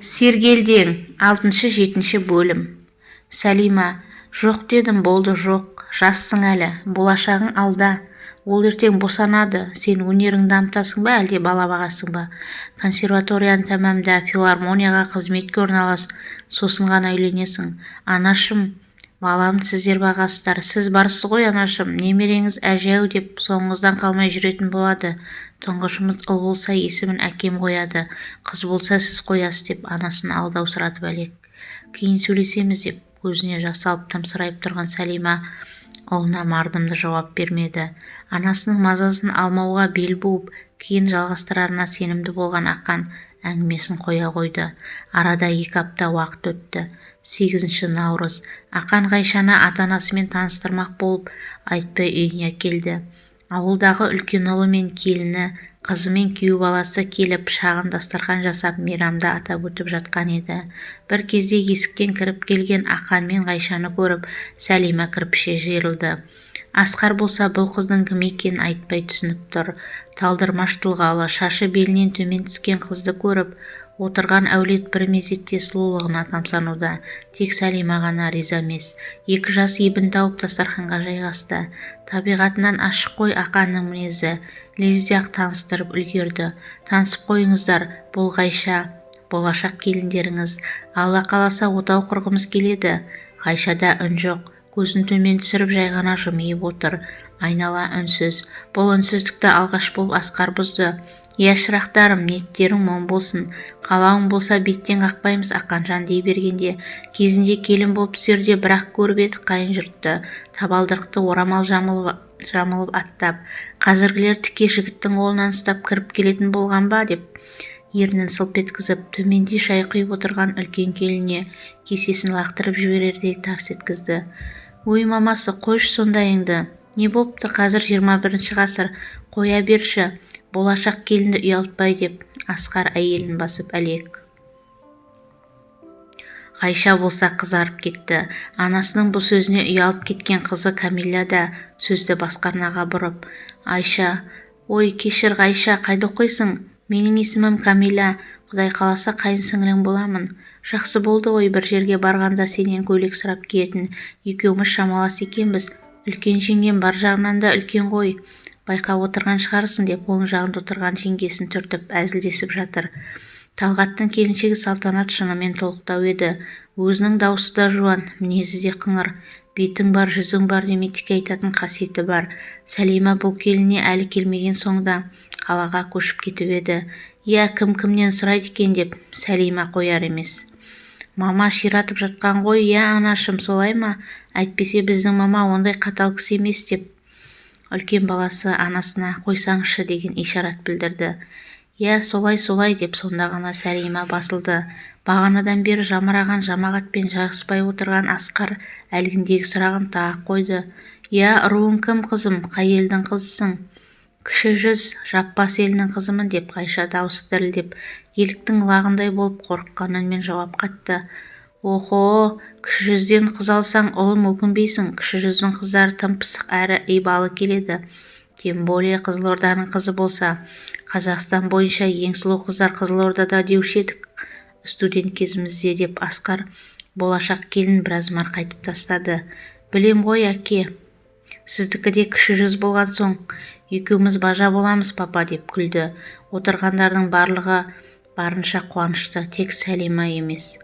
Сергелдең 6-7 бөлім. Сәлима: жоқ дедім, болды, жоқ, жассың әлі, болашағың алда, ол ертең босанады, сен өнеріңді дамытасың ба, әлде бала бағасың ба? Консерваторияны тәмамда, филармонияға қызметке орналас, сосын ғана үйленесің. Анашым: баламды сіздер бағасыздар, сіз барсыз ғой анашым, немереңіз әжәу деп соңыңыздан қалмай жүретін болады. Тұңғышымыз ұл болса есімін әкем қояды, қыз болса сіз қоясыз деп анасын алдаусыратып әлек. Кейін сөйлесеміз деп көзіне жас алып тымсырайып тұрған Сәлима ұлына мардымды жауап бермеді. Анасының мазасын алмауға бел буып, кейін жалғастырарына сенімді болған Ақан әңгімесін қоя қойды. Арада 2 апта уақыт өтті. 8 наурыз. Ақан Ғайшаны ата-анасымен таныстырмақ болып айтпай үйіне келді. Ауылдағы үлкен ұлы мен келіні, қызы мен күйеу баласы келіп шағын дастархан жасап мейрамды атап өтіп жатқан еді. Бір кезде есіктен кіріп келген Ақан мен Ғайшаны көріп, Сәлима кірпіше жиырылды. Асқар болса бұл қыздың кім екенін айтпай түсініп тұр. Талдырмаш тұлғалы, шашы белінен төмен түскен қызды көріп, отырған әулет бір мезетте сұлулығына тамсануда. Тек Сәлима ғана риза емес. 2 жас ебін тауып дастарханға жайғасты. Табиғатынан ашық қой Ақанның мінезі. Лезде-ақ таныстырып үлгерді. Танысып қойыңыздар, бұл Ғайша, болашақ келіндеріңіз. Алла қаласа отау құрғымыз келеді. Ғайшада үн жоқ. Көзін төмен түсіріп жай ғана жымиып отыр. Айнала үнсіз. Бұл үнсіздікті алғаш болып Асқар бұзды. Иә шырақтарым, ниеттерің моң болсын. Қалауың болса беттен қақпаймыз, Ақанжан дей бергенде, кезінде келін болып түсерде бірақ көріп едік қайын жұртты. Табалдырықты орамал жамылып аттап, қазіргілер тіке жігіттің қолынан ұстап кіріп келетін болған ба деп ернін сылп еткізіп, төменде шай құйып отырған үлкен келіне кесесін лақтырып жіберердей тарс еткізді. Ой мамасы, қойшы сондайыңды. Не бопты, қазір 21 ғасыр, қоя берші, болашақ келінді ұялтпай деп Асқар әйелін басып әлек. Ғайша болса қызарып кетті. Анасының бұл сөзіне ұялып кеткен қызы Камилля да сөзді басқа арнаға бұрып: Айша: ой кешір Ғайша, қайда оқисың? Менің есімім Камилля, Құдай қаласа қайын сіңлің боламын. Жақсы болды ғой, бір жерге барғанда сенен көйлек сұрап киетін, екеуміз шамалас екенбіз. Үлкен жеңгем бар жағынан да үлкен ғой, байқап отырған шығарсың деп оң жағында отырған жеңгесін түртіп әзілдесіп жатыр. Талғаттың келіншегі Салтанат шынымен толықтау еді. Өзінің даусы да жуан, мінезі де қыңыр. Бетің бар, жүзің бар демей тік айтатын қасиеті бар. Сәлима бұл келіне әлі келмеген соңда қалаға көшіп кетіп еді. Иә, кім-кімнен сұрайды екен деп Сәлима қояр емес. Мама ширатып жатқан ғой, иә анашым, солай ма? Әйтпесе біздің мама ондай қатал кісі емес деп үлкен баласы анасына қойсаңшы деген ишарат білдірді. Иә, солай деп сонда ғана Сәлима басылды. Бағанадан бері жамыраған жамағатпен жарыспай отырған Асқар әлгіндегі сұрағын тағы қойды. Иә, руың кім қызым, қай елдің қызысың? Кіші жүз, Жаппас елінің қызымын деп Ғайша даусы дірілдеп, еліктің лағындай болып қорыққан үнмен жауап қатты. Охо, кіші жүзден қыз алсаң ұлым өкінбейсің, кіші жүздің қыздары тым пысық әрі ибалы келеді. Тем более Қызылорданың қызы болса, Қазақстан бойынша ең сұлу қыздар Қызылордада деуші едік студент кезімізде деп Асқар болашақ келін біраз марқайтып тастады. Білем ғой әке, сіздікі де кіші жүз болған соң, екеуміз бажа боламыз папа деп күлді. Отырғандардың барлығы барынша қуанышты, тек Сәлима емес.